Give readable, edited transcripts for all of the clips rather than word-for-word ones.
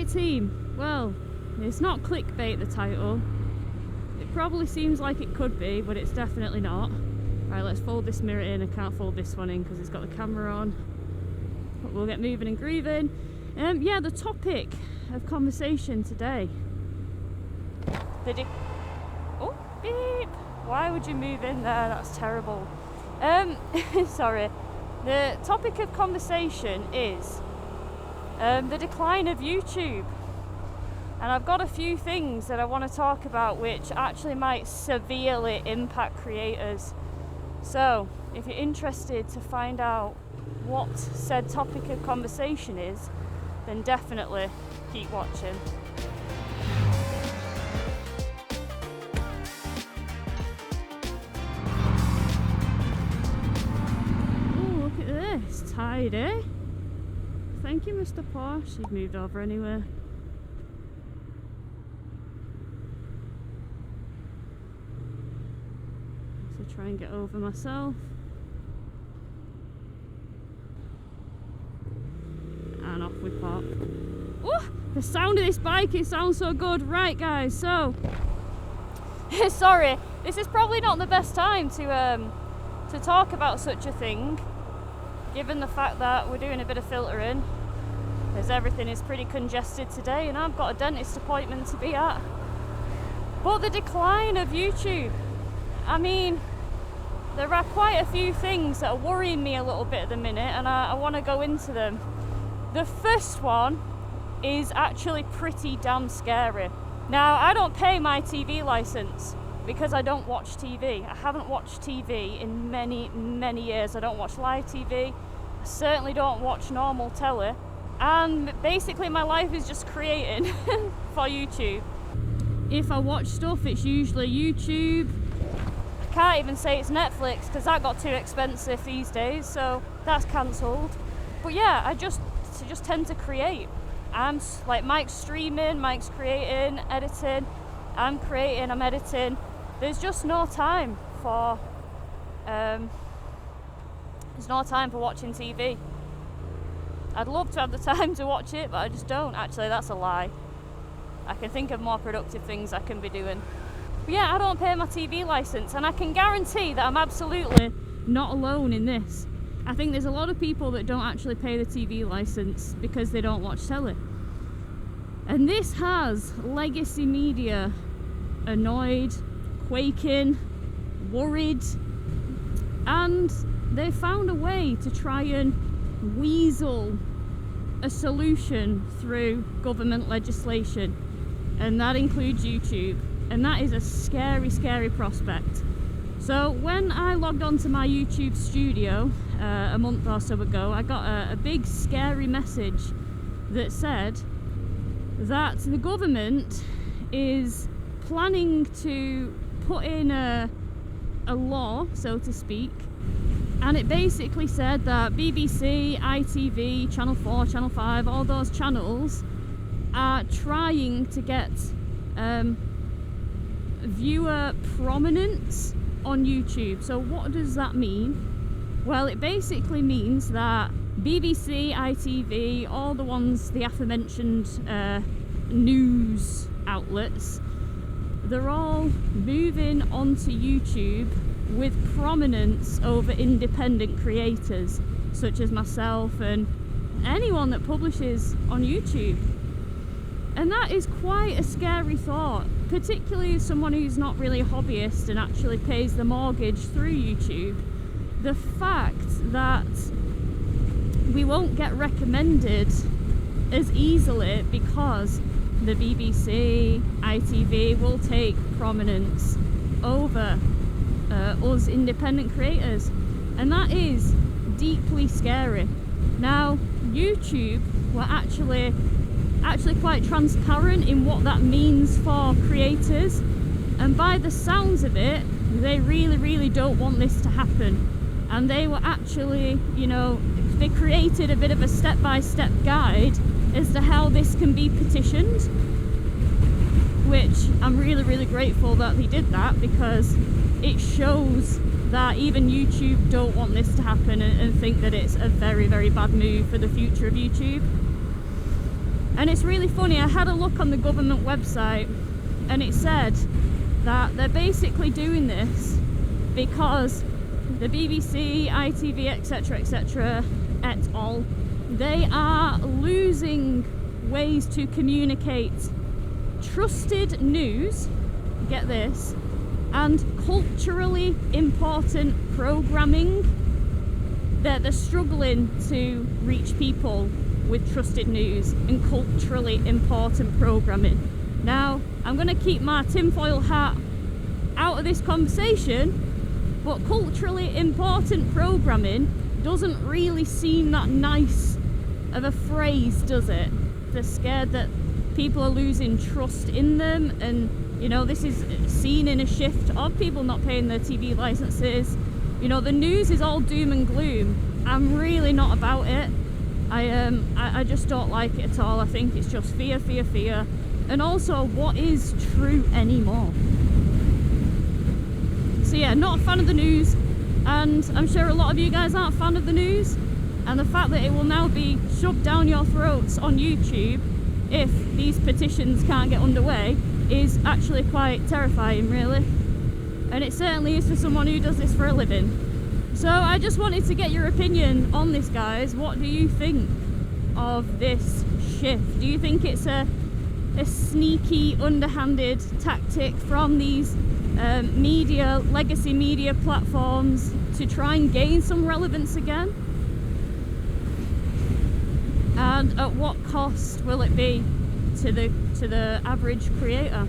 right, team. Well, it's not clickbait, the title. It probably seems like it could be, but it's definitely not. Right, let's fold this mirror in. I can't fold this one in because it's got the camera on. But we'll get moving and grooving. Yeah, the topic of conversation today. Oh, beep! Why would you move in there? That's terrible. Sorry. The topic of conversation is the decline of YouTube. And I've got a few things that I want to talk about which actually might severely impact creators. So, if you're interested to find out what said topic of conversation is, then definitely keep watching. Oh, look at this. Tidy. Thank you, Mr. Posh. He's moved over anyway. So try and get over myself. And off we pop. Oh, the sound of this bike, it sounds so good. Right, guys, so sorry, this is probably not the best time to talk about such a thing, given the fact that we're doing a bit of filtering, as everything is pretty congested today and I've got a dentist appointment to be at. But the decline of YouTube, I mean, there are quite a few things that are worrying me a little bit at the minute, and I want to go into them. The first one is actually pretty damn scary. Now, I don't pay my TV license because I don't watch TV. I haven't watched TV in many, many years. I don't watch live TV. I certainly don't watch normal telly. And basically my life is just creating for YouTube. If I watch stuff, it's usually YouTube. I can't even say it's Netflix because that got too expensive these days, so that's cancelled. But yeah, I just tend to create. I'm like, Mike's streaming, Mike's creating, editing, I'm creating, I'm editing. There's just no time for watching TV. I'd love to have the time to watch it, but I just don't. Actually, that's a lie. I can think of more productive things I can be doing. But yeah, I don't pay my TV license, and I can guarantee that I'm absolutely not alone in this. I think there's a lot of people that don't actually pay the TV license because they don't watch telly. And this has legacy media annoyed, quaking, worried, and they found a way to try and weasel a solution through government legislation, and that includes YouTube, and that is a scary, scary prospect. So when I logged onto my YouTube studio a month or so ago, I got a big scary message that said that the government is planning to put in a law, so to speak, and it basically said that BBC, ITV, Channel 4, Channel 5, all those channels are trying to get viewer prominence on YouTube. So what does that mean? Well, it basically means that BBC, ITV, all the ones, the aforementioned news outlets, they're all moving onto YouTube with prominence over independent creators such as myself and anyone that publishes on YouTube. And that is quite a scary thought, particularly as someone who's not really a hobbyist and actually pays the mortgage through YouTube. The fact that we won't get recommended as easily because the BBC, ITV will take prominence over us independent creators, and that is deeply scary. Now, YouTube were actually quite transparent in what that means for creators, and by the sounds of it, they really don't want this to happen. And they were actually, they created a bit of a step-by-step guide as to how this can be petitioned, which I'm really grateful that they did that, because it shows that even YouTube don't want this to happen and think that it's a very bad move for the future of YouTube. And it's really funny, I had a look on the government website and it said that they're basically doing this because the BBC, ITV, etc., et al., they are losing ways to communicate trusted news, get this, and culturally important programming. They're struggling to reach people with trusted news and culturally important programming. Now, I'm going to keep my tinfoil hat out of this conversation, but culturally important programming doesn't really seem that nice of a phrase, does it? They're scared that people are losing trust in them, and you know, this is seen in a shift of people not paying their TV licenses. You know, the news is all doom and gloom. I'm really not about it. I just don't like it at all. I think it's just fear, fear, fear. And also, what is true anymore? So yeah, not a fan of the news, and I'm sure a lot of you guys aren't a fan of the news, and the fact that it will now be shoved down your throats on YouTube if these petitions can't get underway is actually quite terrifying, really. And it certainly is for someone who does this for a living. So I just wanted to get your opinion on this, guys. What do you think of this shift? Do you think it's a sneaky, underhanded tactic from these legacy media platforms to try and gain some relevance again? And at what cost will it be to the average creator?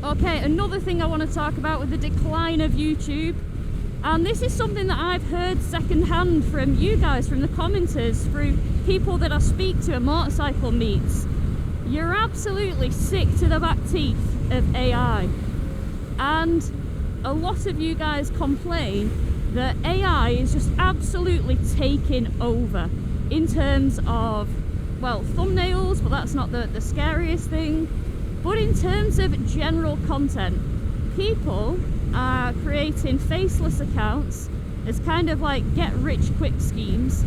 Okay, another thing I want to talk about with the decline of YouTube, and this is something that I've heard secondhand from you guys, from the commenters, through people that I speak to at motorcycle meets. You're absolutely sick to the back teeth of AI, and a lot of you guys complain that AI is just absolutely taking over in terms of, well, thumbnails, but that's not the scariest thing. But in terms of general content, people are creating faceless accounts as kind of like get-rich-quick schemes,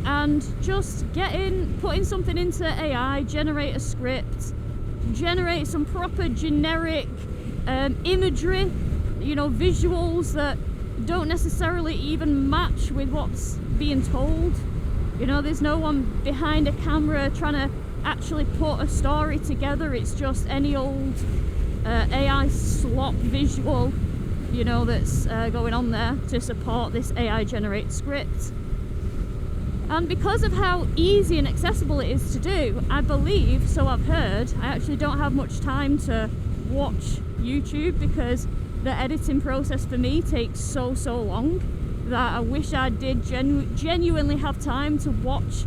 and just putting something into AI, generate a script, generate some proper generic imagery, you know, visuals that don't necessarily even match with what's being told. You know, there's no one behind a camera trying to actually put a story together. It's just any old AI slop visual, you know, that's going on there to support this AI generated script. And because of how easy and accessible it is to do, I believe, so I've heard, I actually don't have much time to watch YouTube because the editing process for me takes so long that I wish I did genuinely have time to watch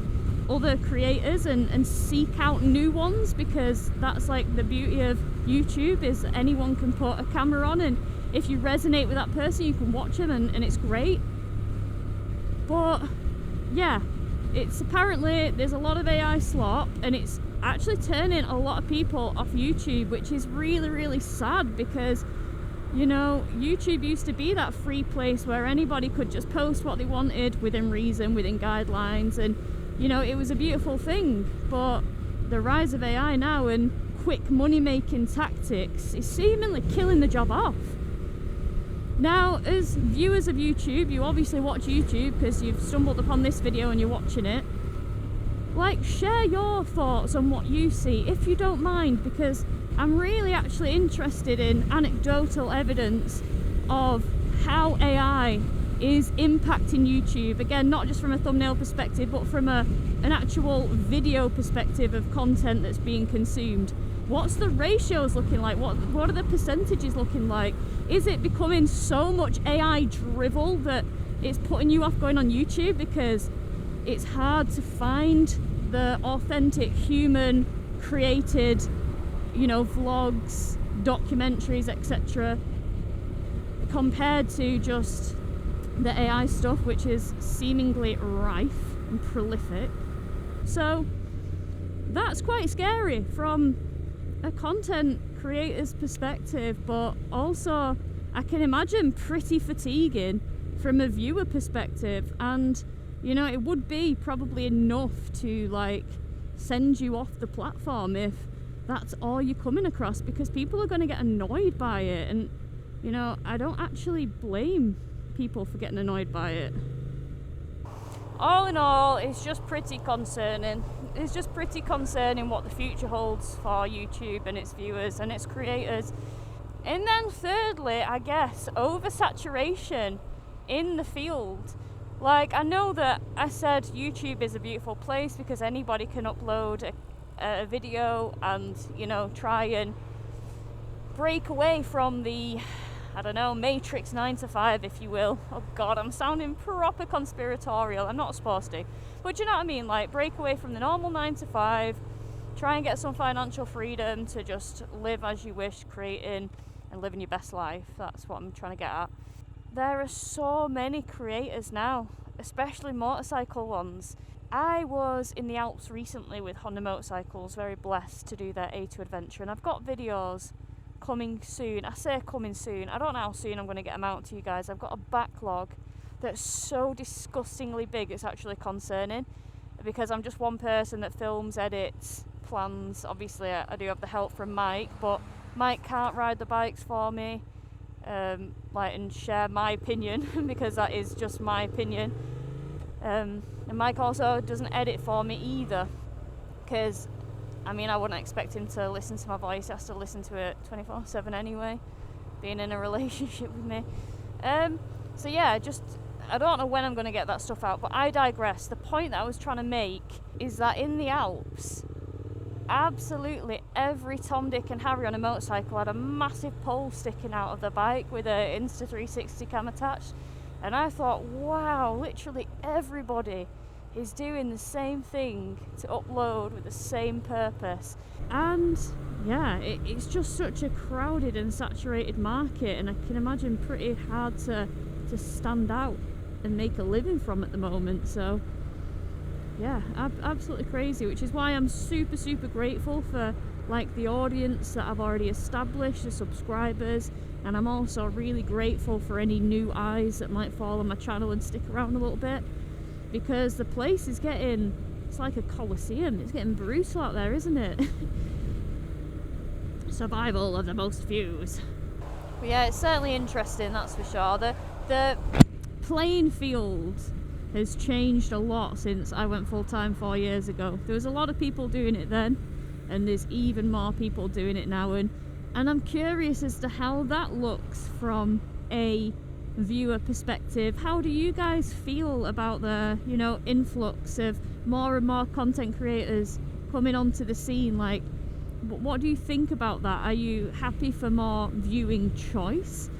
other creators and seek out new ones, because that's like the beauty of YouTube, is anyone can put a camera on, and if you resonate with that person you can watch them, and it's great. But yeah, it's apparently there's a lot of AI slop, and it's actually turning a lot of people off YouTube, which is really sad, because you know, YouTube used to be that free place where anybody could just post what they wanted within reason, within guidelines, and you know, it was a beautiful thing. But the rise of AI now and quick money making tactics is seemingly killing the job off. Now, as viewers of YouTube, you obviously watch YouTube because you've stumbled upon this video and you're watching it. Like, share your thoughts on what you see, if you don't mind, because I'm really actually interested in anecdotal evidence of how AI is impacting YouTube. Again, not just from a thumbnail perspective, but from an actual video perspective of content that's being consumed. What's the ratios looking like? What are the percentages looking like? Is it becoming so much AI drivel that it's putting you off going on YouTube because it's hard to find the authentic human created, you know, vlogs, documentaries, etc., compared to just the AI stuff, which is seemingly rife and prolific? So that's quite scary from a content creator's perspective, but also I can imagine pretty fatiguing from a viewer perspective. And you know, it would be probably enough to like send you off the platform if that's all you're coming across, because people are going to get annoyed by it. And you know, I don't actually blame people for getting annoyed by it. All in all, it's just pretty concerning. It's just pretty concerning what the future holds for YouTube and its viewers and its creators. And then thirdly, I guess, oversaturation in the field. Like, I know that I said YouTube is a beautiful place because anybody can upload a video and, you know, try and break away from the, I don't know, Matrix 9 to 5, if you will. Oh God, I'm sounding proper conspiratorial. I'm not supposed to. But you know what I mean? Like, break away from the normal 9 to 5, try and get some financial freedom to just live as you wish, creating and living your best life. That's what I'm trying to get at. There are so many creators now, especially motorcycle ones. I was in the Alps recently with Honda Motorcycles, very blessed to do their A2 adventure, and I've got videos coming soon. I say coming soon, I don't know how soon I'm going to get them out to you guys. I've got a backlog that's so disgustingly big, it's actually concerning, because I'm just one person that films, edits, plans. Obviously I do have the help from Mike, but Mike can't ride the bikes for me, and share my opinion because that is just my opinion. And Mike also doesn't edit for me either, because I mean, I wouldn't expect him to listen to my voice. He has to listen to it 24/7 anyway, being in a relationship with me. So yeah, I don't know when I'm going to get that stuff out, but I digress. The point that I was trying to make is that in the Alps, absolutely every Tom, Dick and Harry on a motorcycle had a massive pole sticking out of the bike with a Insta360 cam attached. And I thought, wow, literally everybody is doing the same thing to upload with the same purpose. And yeah, it's just such a crowded and saturated market, and I can imagine pretty hard to stand out and make a living from at the moment. So yeah, absolutely crazy, which is why I'm super grateful for like the audience that I've already established, the subscribers, and I'm also really grateful for any new eyes that might follow my channel and stick around a little bit, because the place is getting, it's like a coliseum. It's getting brutal out there, isn't it? Survival of the most views. But yeah, it's certainly interesting, that's for sure. The playing field has changed a lot since I went full-time 4 years ago. There was a lot of people doing it then, and there's even more people doing it now, and I'm curious as to how that looks from a viewer perspective. How do you guys feel about the, you know, influx of more and more content creators coming onto the scene? Like, what do you think about that? Are you happy for more viewing choice?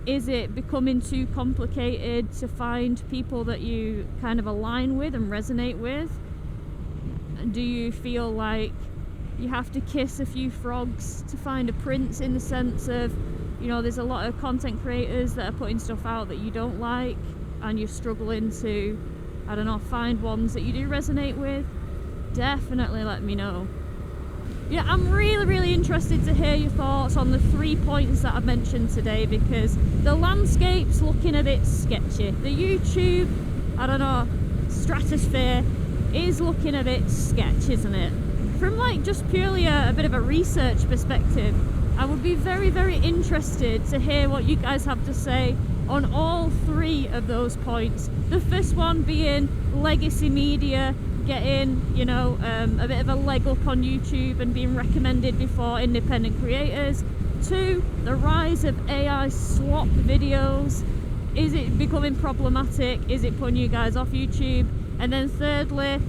Is it becoming too complicated to find people that you kind of align with and resonate with? Do you feel like you have to kiss a few frogs to find a prince, in the sense of, you know, there's a lot of content creators that are putting stuff out that you don't like and you're struggling to, I don't know, find ones that you do resonate with? Definitely let me know. Yeah, I'm really interested to hear your thoughts on the 3 points that I've mentioned today, because the landscape's looking a bit sketchy. The YouTube, I don't know, stratosphere is looking a bit sketch, isn't it? From like just purely a bit of a research perspective, I would be very interested to hear what you guys have to say on all 3 of those points. The first one being legacy media getting, you know, a bit of a leg up on YouTube and being recommended before independent creators. 2, the rise of AI slop videos. Is it becoming problematic? Is it putting you guys off YouTube? And then thirdly,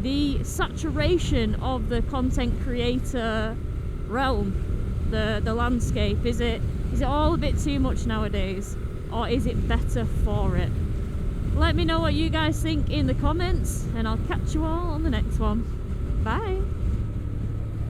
the saturation of the content creator realm, the landscape. Is it all a bit too much nowadays, or is it better for it? Let me know what you guys think in the comments, and I'll catch you all on the next one. Bye.